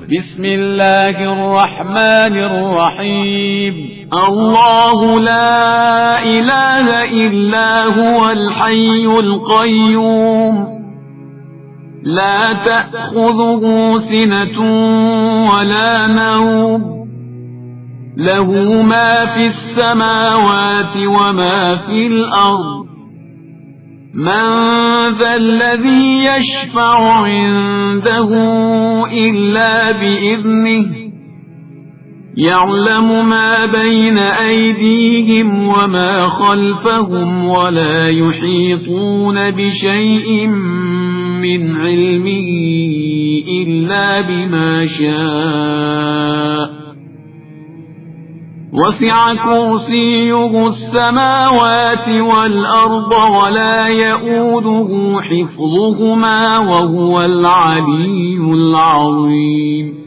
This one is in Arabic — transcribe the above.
بسم الله الرحمن الرحيم. الله لا إله إلا هو الحي القيوم لا تأخذه سنة ولا نوم له ما في السماوات وما في الأرض من ذا الذي يشفع عنده إلا بإذنه يعلم ما بين أيديهم وما خلفهم ولا يحيطون بشيء من علمه إلا بما شاء وسع كرسيه السماوات والأرض ولا يئوده حفظهما وهو العلي العظيم.